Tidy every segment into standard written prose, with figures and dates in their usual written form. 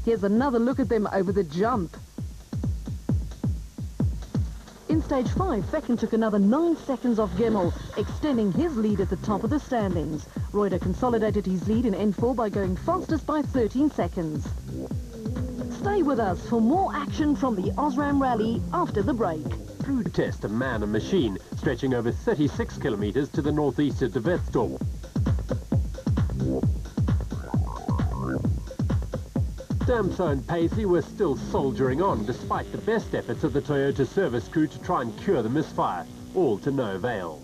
Here's another look at them over the jump. In stage 5, Fecken took another 9 seconds off Gemmell, extending his lead at the top of the standings. Reuter consolidated his lead in N4 by going fastest by 13 seconds. Stay with us for more action from the Osram Rally after the break. Crude test of man and machine, stretching over 36 kilometres to the northeast of the Wetstorp. Damso and Paisley were still soldiering on, despite the best efforts of the Toyota service crew to try and cure the misfire, all to no avail.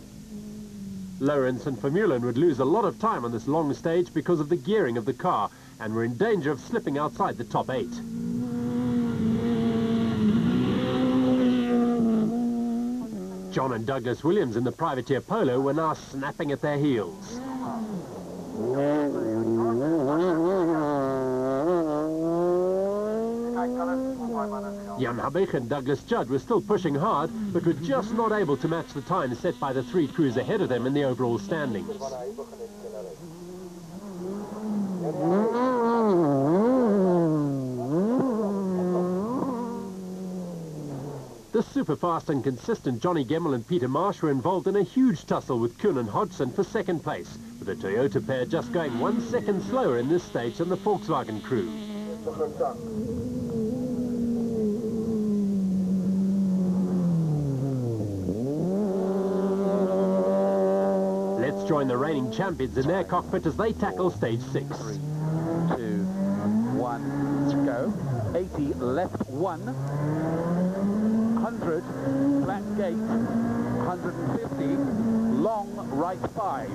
Lawrence and Vermeulen would lose a lot of time on this long stage because of the gearing of the car, and were in danger of slipping outside the top 8. John and Douglas Williams in the privateer Polo were now snapping at their heels. Jan Habich and Douglas Judd were still pushing hard, but were just not able to match the time set by the 3 crews ahead of them in the overall standings. The super-fast and consistent Johnny Gemmell and Peter Marsh were involved in a huge tussle with Kuhn and Hodgson for second place, with the Toyota pair just going 1 second slower in this stage than the Volkswagen crew. Let's join the reigning champions in their cockpit as they tackle stage 6. 3, 2, 1, go. 80, left 1. 100, flat gate, 150, long right 5,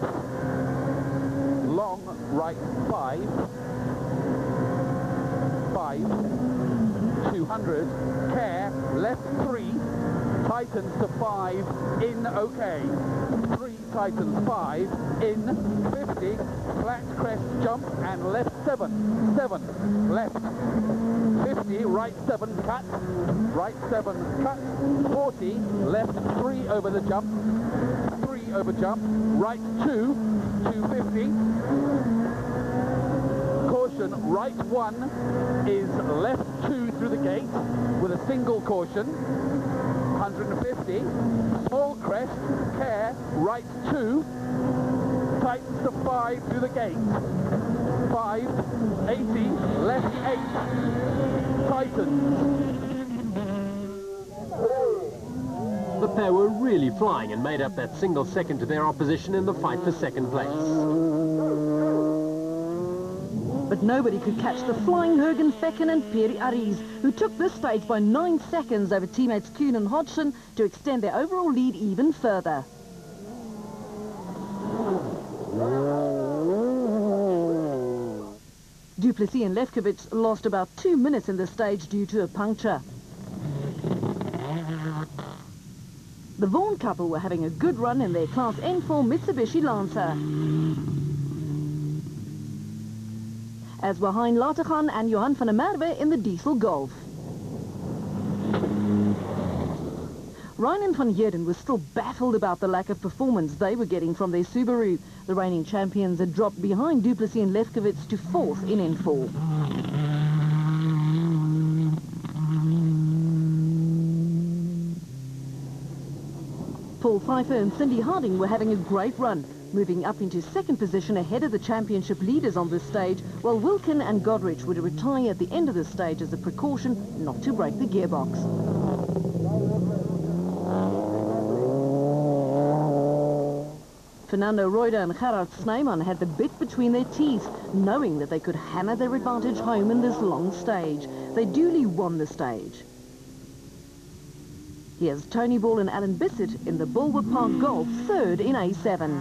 long right 5, 200, care, left 3, tightens to 5, in OK, 3 tightens 5, in 50, flat crest jump and left 7, left 50, right 7 cut, right 7 cut, 40, left 3 over the jump, 3 over jump, right 2, 250, caution, right 1 is left 2 through the gate with a single caution, 150, small crest, care, right 2, tightens to 5 through the gate, 5, 80, left 8, tightens. The pair were really flying and made up that single second to their opposition in the fight for second place. But nobody could catch the flying Jürgen Fecken and Peri Aries, who took this stage by 9 seconds over teammates Kuhn and Hodgson to extend their overall lead even further. Duplessis and Lefkowitz lost about 2 minutes in the stage due to a puncture. The Vaughan couple were having a good run in their Class N4 Mitsubishi Lancer, as were Hein Latergan and Johan van der Merwe in the Diesel Golf. Ryan and Van Heerden were still baffled about the lack of performance they were getting from their Subaru. The reigning champions had dropped behind Duplessis and Lefkowitz to 4th in N4. Paul Pfeiffer and Cindy Harding were having a great run, moving up into 2nd position ahead of the championship leaders on this stage, while Wilkin and Godrich would retire at the end of the stage as a precaution not to break the gearbox. Fernando Reuter and Gerhard Sneyman had the bit between their teeth, knowing that they could hammer their advantage home in this long stage. They duly won the stage. Here's Tony Ball and Alan Bissett in the Bulwer Park Golf, 3rd in A7.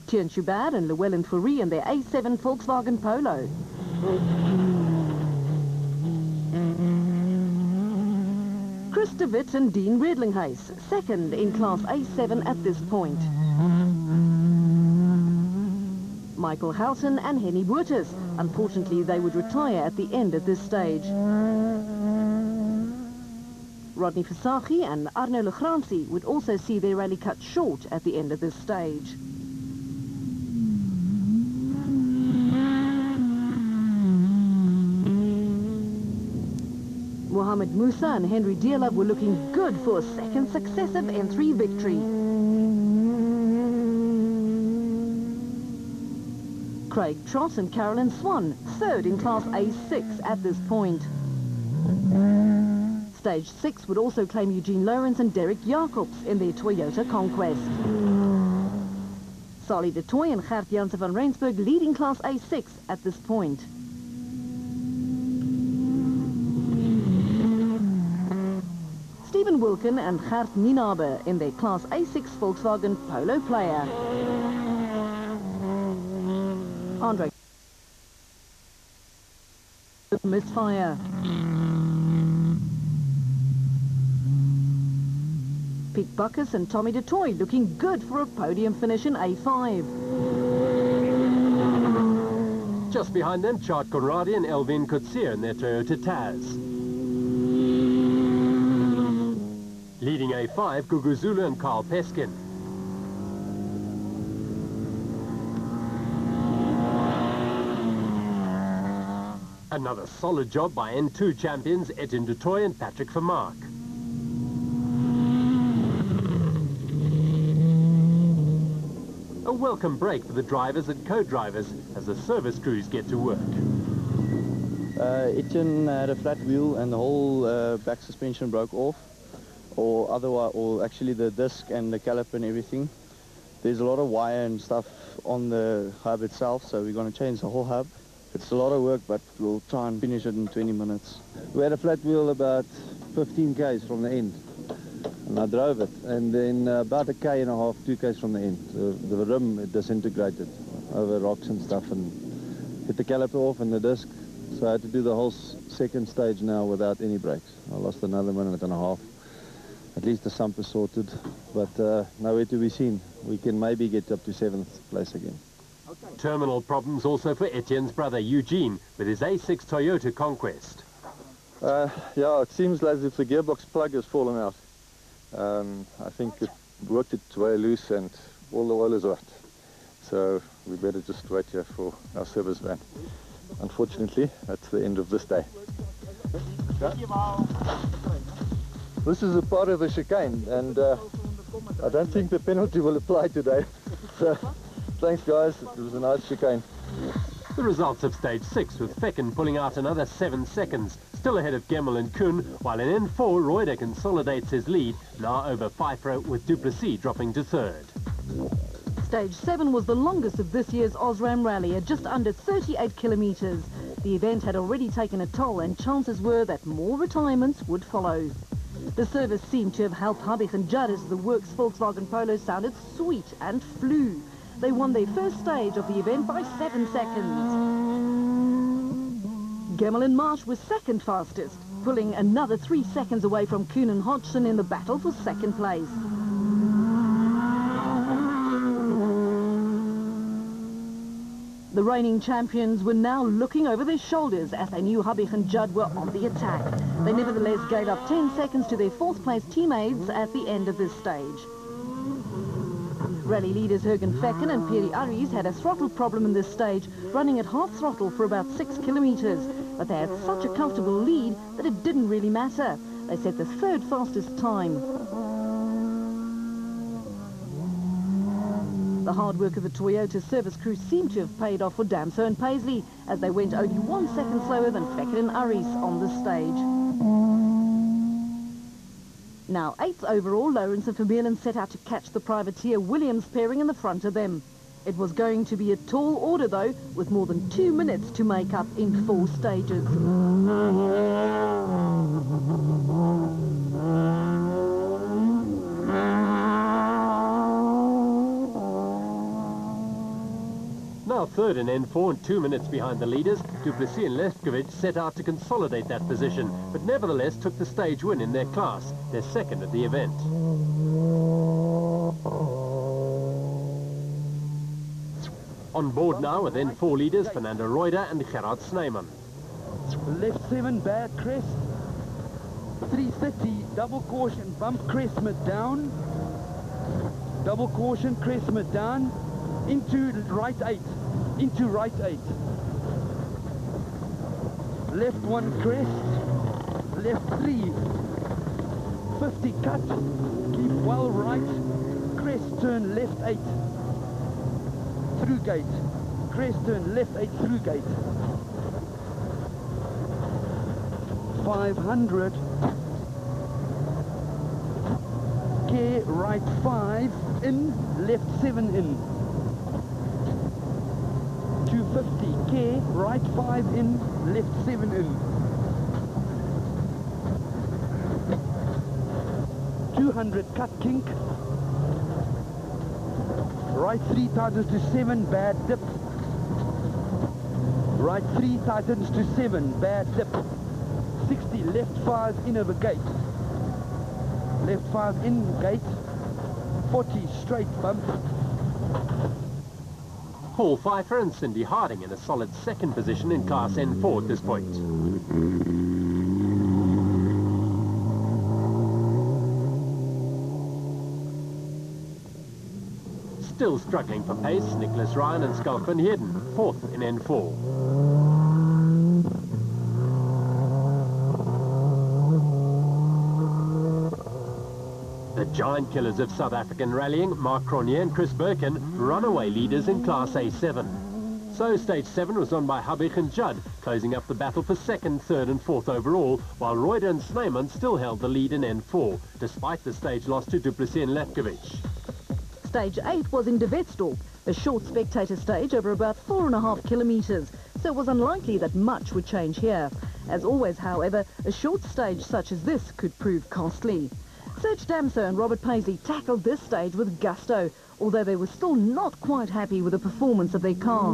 Tiernan Schubert and Llewellyn Fourie in their A7 Volkswagen Polo. Chris de Wit and Dean Redlinghuis, 2nd in Class A7 at this point. Michael Houghton and Henny Boertes. Unfortunately, they would retire at the end of this stage. Rodney Versace and Arno Legrancy would also see their rally cut short at the end of this stage. Mohamed Musa and Henry Dialab were looking good for a second successive N3 victory. Craig Trott and Carolyn Swan, third in Class A6 at this point. Stage 6 would also claim Eugene Lawrence and Derek Jacobs in their Toyota Conquest. Sally de Tooy and Gert Jansen van Rensburg leading Class A6 at this point. Stephen Wilken and Gert Nienaber in their Class A6 Volkswagen Polo Player. Andre misfire. Pete Buckus and Tommy de Tooy looking good for a podium finish in A5. Just behind them, Chart Conradi and Elvin Kutsia in their Toyota Taz. Leading A5, Gugu Zulu and Carl Peskin. Another solid job by N2 champions Etienne du Toit and Patrick Vermaak. A welcome break for the drivers and co-drivers as the service crews get to work. Etienne had a flat wheel and the whole back suspension broke off, or actually the disc and the caliper and everything. There's a lot of wire and stuff on the hub itself, so we're going to change the whole hub. It's a lot of work, but we'll try and finish it in 20 minutes. We had a flat wheel about 15 k's from the end, and I drove it, and then about 1.5 k's, 2 k's from the end. The rim it disintegrated over rocks and stuff, and hit the caliper off and the disc. So I had to do the whole second stage now without any brakes. I lost another 1.5 minutes. At least the sump is sorted, but nowhere to be seen. We can maybe get up to 7th place again. Terminal problems also for Etienne's brother Eugene with his A6 Toyota Conquest. Yeah, it seems as if the gearbox plug has fallen out. I think it worked its way loose and all the oil is out. So we better just wait here for our service van. Unfortunately, that's the end of this day. This is a part of the chicane, and I don't think the penalty will apply today. So, thanks guys, it was a nice chicane. The results of stage 6 with Fecken pulling out another 7 seconds, still ahead of Gemmel and Kuhn, while in N4 Reuter consolidates his lead, now over Pfeiffer with Duplessis dropping to 3rd. Stage 7 was the longest of this year's Osram Rally at just under 38 kilometres. The event had already taken a toll and chances were that more retirements would follow. The service seemed to have helped Habich and Judd as the Works Volkswagen Polo sounded sweet and flew. They won their first stage of the event by 7 seconds. Gemmel and Marsh was second fastest, pulling another 3 seconds away from Kuhn and Hodgson in the battle for second place. The reigning champions were now looking over their shoulders as they knew Habich and Judd were on the attack. They nevertheless gave up 10 seconds to their 4th place teammates at the end of this stage. Rally leaders Jürgen Fecken and Peri Aries had a throttle problem in this stage, running at half throttle for about 6 kilometres. But they had such a comfortable lead that it didn't really matter. They set the 3rd fastest time. The hard work of the Toyota service crew seemed to have paid off for Damso and Paisley, as they went only 1 second slower than Fecken and Aries on the stage. Now 8th overall, Lawrence and Vermeulen set out to catch the privateer Williams pairing in the front of them. It was going to be a tall order though, with more than 2 minutes to make up in 4 stages. Now 3rd in N4 and 2 minutes behind the leaders, Duplessis and Lefkovich set out to consolidate that position, but nevertheless took the stage win in their class, their 2nd at the event. On board now with N4 leaders Fernando Reuter and Gerard Snyman. Left 7, bad crest. 330, double caution, bump crest mid down. Double caution, crest mid down. Into right 8. Into right 8. Left 1 crest. left 3, 50 cut, keep well right, crest turn left 8, through gate, crest turn left 8 through gate, 500, care right 5, in, left 7 in, 250, care right 5 in, left 7 in, 200 cut kink, right 3 tightens to 7, bad dip, right 3 tightens to 7, bad dip, 60 left 5 in over gate, left 5 in gate, 40 straight bump. Paul Pfeiffer and Cindy Harding in a solid second position in Class N4 at this point. Still struggling for pace, Nicholas Ryan and Skalk van Heerden, fourth in N4. The giant killers of South African rallying, Mark Cronje and Chris Birkin, runaway leaders in Class A7. So stage 7 was won by Habig and Judd, closing up the battle for second, third and fourth overall, while Reuter and Snyman still held the lead in N4, despite the stage loss to Du Plessis and Lefkovich. Stage 8 was in De Wetsdorp, a short spectator stage over about 4.5 kilometres, so it was unlikely that much would change here. As always, however, a short stage such as this could prove costly. Serge Damso and Robert Paisley tackled this stage with gusto, although they were still not quite happy with the performance of their car.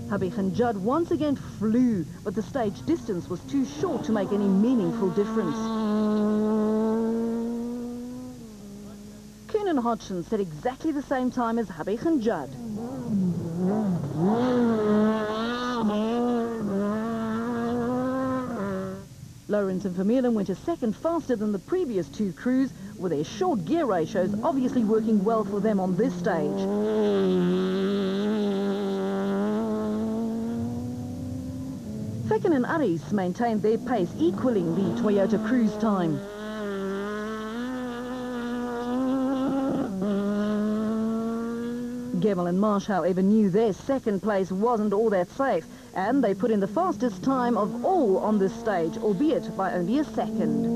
Habig and Judd once again flew, but the stage distance was too short to make any meaningful difference. Kuhn and Hodgson set exactly the same time as Habig and Judd. Lawrence and Vermeulen went a second faster than the previous two crews, with their short gear ratios obviously working well for them on this stage. Fecken and Aris maintained their pace, equaling the Toyota cruise time. Gemmell and Marsh, however, knew their second place wasn't all that safe, and they put in the fastest time of all on this stage, albeit by only a second.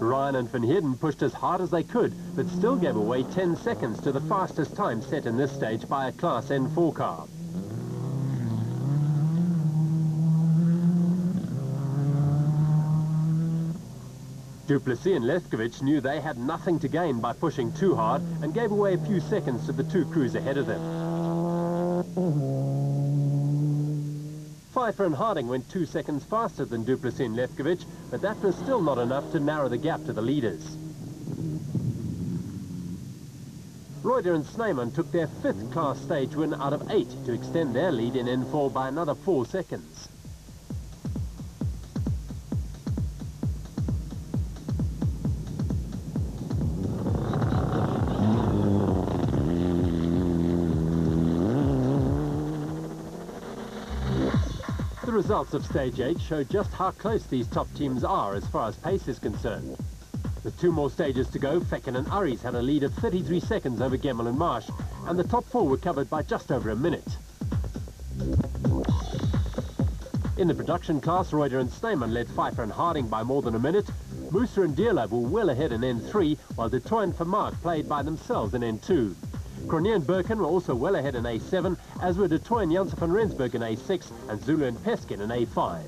Ryan and Van Heerden pushed as hard as they could, but still gave away 10 seconds to the fastest time set in this stage by a Class N4 car. Du Plessis and Lefkovich knew they had nothing to gain by pushing too hard and gave away a few seconds to the two crews ahead of them. Pfeiffer and Harding went 2 seconds faster than Du Plessis and Lefkovich, but that was still not enough to narrow the gap to the leaders. Reuter and Snyman took their 5th class stage win out of 8 to extend their lead in N4 by another 4 seconds. The results of Stage 8 show just how close these top teams are as far as pace is concerned. With 2 more stages to go, Fecken and Aris had a lead of 33 seconds over Gemmell and Marsh, and the top 4 were covered by just over a minute. In the production class, Reuter and Snyman led Pfeiffer and Harding by more than a minute. Mooser and Deerlove were well ahead in N3, while De Toy and Vermaak played by themselves in N2. Cronje and Birkin were also well ahead in A7, as were De Toy and Janssen van Rensburg in A6, and Zulu and Peskin in A5.